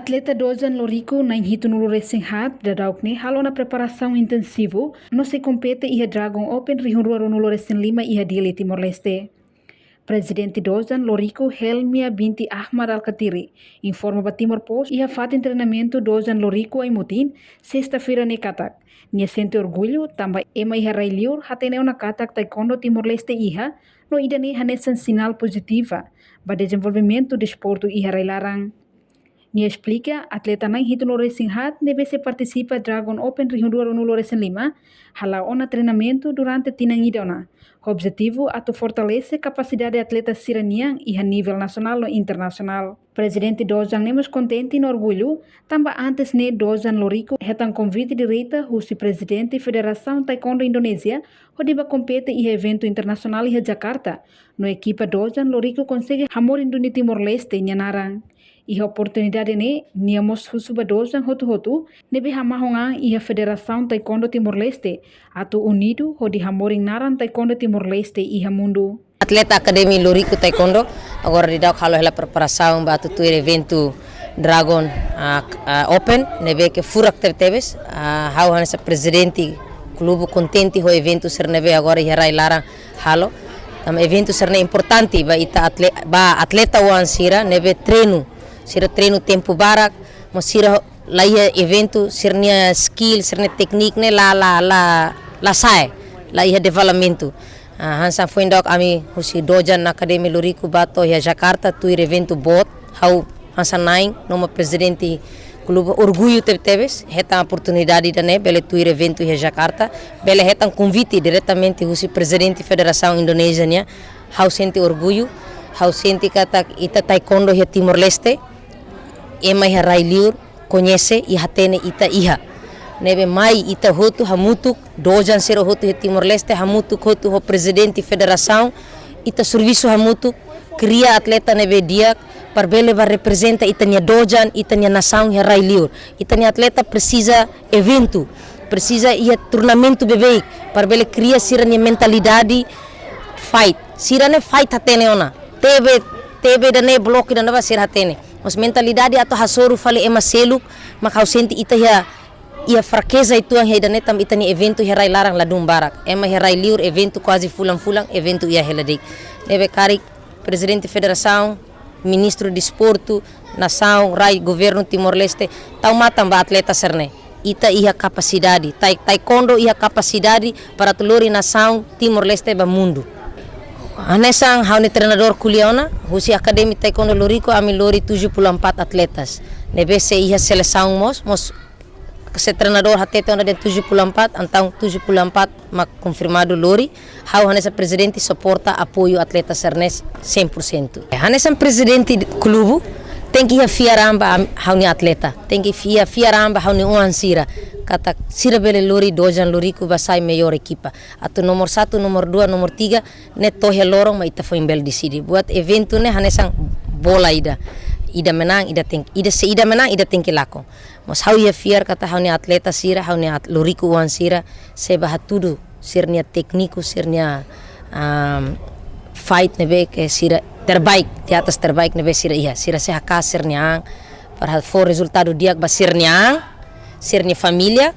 Atleta Dozan Lorico na Hitunulu Racing Hat da Daukne halo na preparação intensivo no se compete iha Dragon Open Rihunrua Runulu Racing 5 iha Dili Timor-Leste. Presidente Dozan Lorico Helmia binti Ahmad Al-Katiri informa ba Timor Post iha fatin treinamento Dozan Lorico Aimutin sexta-feira ne Katak. Nia sente orgulho tamba ema iha Railiur hateneu na Katak Taekwondo Timor-Leste iha no idane hanesan sinal positiva ba desenvolvimento desporto iha Railarang. Nia explica, atleta na Hitunulu Racing Hat deve se participa Dragon Open Rihunrua Runulu Racing 5 hala ona treinamento durante tinangidona. O objetivo é fortalecer a capacidade de atleta siranian e a nível nacional e internacional. Presidente Dozan nemos contente e orgulho, também antes ne Dozan Lorico retan convite direita o presidente da Federação Taekwondo Indonésia, onde vai competir em evento internacional em Jakarta. No equipa Dozan Lorico consegue hamor Indone Timor-Leste em Narang. E a oportunidade ne niamos husuba Dozan hotu nebe hamahonga e a Federação Taekwondo Timor-Leste ato unido ho di hamoring naran Taekwondo Timor-Leste e mundo. Atleta Academy Lorico Taekwondo agora de dar halo ela preparação para o evento Dragon Open nebe que furak teves hau hansa presidente clube contente ho evento ser nebe agora ia lara halo tam evento ser importante ba ita atleta wan sira nebe treino tempo barak masira laia evento sirnia skill sirnia teknik ne la sai la ia developmento hansa foi ndok ami husi Dozan Academy Lorico bato ya Jakarta tu evento bot hau hansa naing noma presidente clube orgulho teves heta oportunidade dane bele tu evento ya Jakarta bele heta convite diretamente husi presidente Federação Indonésia nia hau sente orgulho hau sente kata ita taekwondo ya Timor-Leste ema iha Railiur conhece e hatene ita iha nebe mai ita hotu hamutuk Dozan sero hotu he Timor-Leste hamutuk hotu ho presidente federação ita serviço hamutuk cria atleta nebe dia parbele va representa itania Dozan itania nação he Railiur itania atleta precisa evento precisa ia turnamento bebê parbele cria sirania mentalidade fight sirane fight hatene ona tebe dane bloco dane va sir hatene mas mentalidade atau hasoru fale ema seluk makau senti ita ia fraqueza itu yang hedane tam itani evento herai larang ladum barak ema herai liur evento quase fulang evento ia heladik nebe kari presidente federação ministro de esporto nação rai governo Timor-Leste tau matam ba atleta serne ita ia capacidade taekwondo ia capacidade para teluri nação Timor-Leste ba mundo. Anesang haune treinador kuliona, husi Academy Taekwondo Lorico ami lori 74 atletas. Nebe se iha seleção mos se treinador hatete onda den 74, antang 74 mak confirmado lori. Hau hanesa presidente suporta apoio atleta sernes 100%. Hanesa presidente klubu tem que fiaramba haune atleta, tem que fiaramba haune uansira. Kata sira bele lori Dozan Lorico basai melhor equipa atau nomor 1, nomor 2, nomor 3 ne tohe lorong ma ita foi bel decide buat evento ne hanesang bola ida menang ida menang ida tem que lako mas hau ia fiar kata haune atleta sira haune Lorico wan sira seba hatudu sirnia tekniku sirnia fight nebe ke sira terbaik di atas terbaik nebe sira iya sira se haka sirnia para for resultado dia basirnia sirnya familia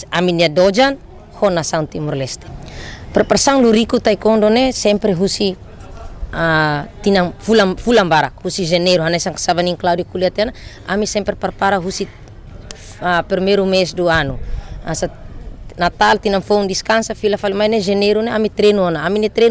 aminia Dozan ho nação Timor-Leste. Preparação Lorico Taekwondo ne sempre husi tinang fulam barak husi janeiro hanesang sabanin Claudio kuliatena ami sempre prepara husi primeiro mês do ano. Asa Natal tinang fong descansa fila falmaine janeiro ne ami treino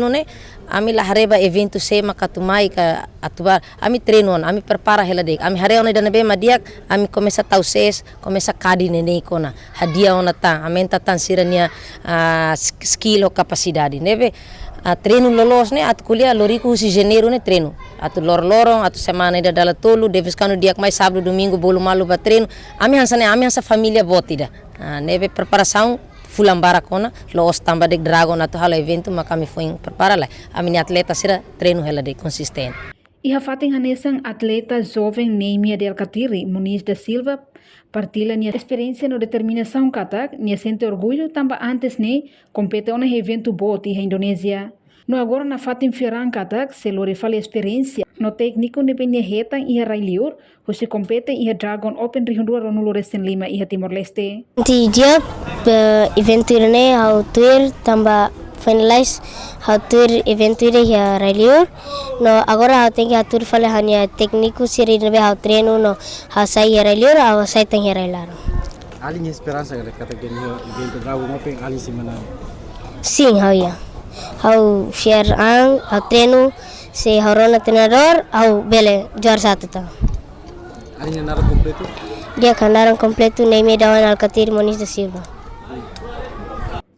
ne ami lahareba evento sema katumai ka atubar ami treino ami prepara heladek ami hare ona danabe madiak ami começa tauses começa kadi nene kona hadia ona ta amenta tan sirania skill o capacidade nebe treino lolos ne at kuliah Lorico si janeiro ne treino atu lorong atu semana ida dala tolu devis kanu diak mai sábado domingo bolu malu ba treino ami hansa família botida nebe preparação fulan barakona los tamba de Dragon atau hal evento maka kami foi prepara lá a minha atleta será treino ela de consistente. Iha fating hanesang atleta jovem Neymia del Katiri Muniz da Silva partilha nia experiência no determinação katak nia sente orgulho tamba antes ne compete ona evento bot iha Indonésia. No agora na fatin firan katak se lore fale experiência No técnico ne penha hetang iha railiur, se compete iha Dragon Open rihundua ronulo resin lima iha Timor-Leste. Di dia evento ini how tour tambah finalize how tour evento ini ya railiur. No agora how tenho tour fale hanya técnico siri nebe how treino no how sai ya railiur how sai teng ya railar. Alin esperança que kata gani evento Dragon Open alin semana. Sim, how ya. How share ang how treino se how rona treinador how bele juara satu ta. Alin nara completo. Dia kandaran completo Neymar dawan Alcatir Moniz da Silva.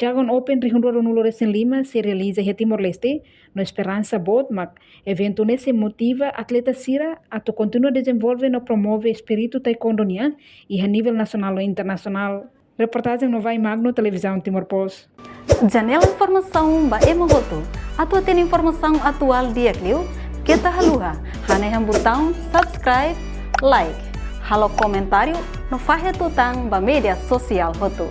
Dragon Open rihundua ronulo resin lima se realiza iha Timor-Leste no esperança bot, mak evento ne se motiva atleta sira atau continua desenvolve no promove espírito taekwondo nia iha nível nacional ou internacional. Reportagem no Vai Magno Televisão Timor Post. Janela informação ba emogoto. Atua tem informação atual dia kliu. Kita haluha. Haneham botão subscribe, like. Halo comentário no faixa tutang ba media sosial hotu.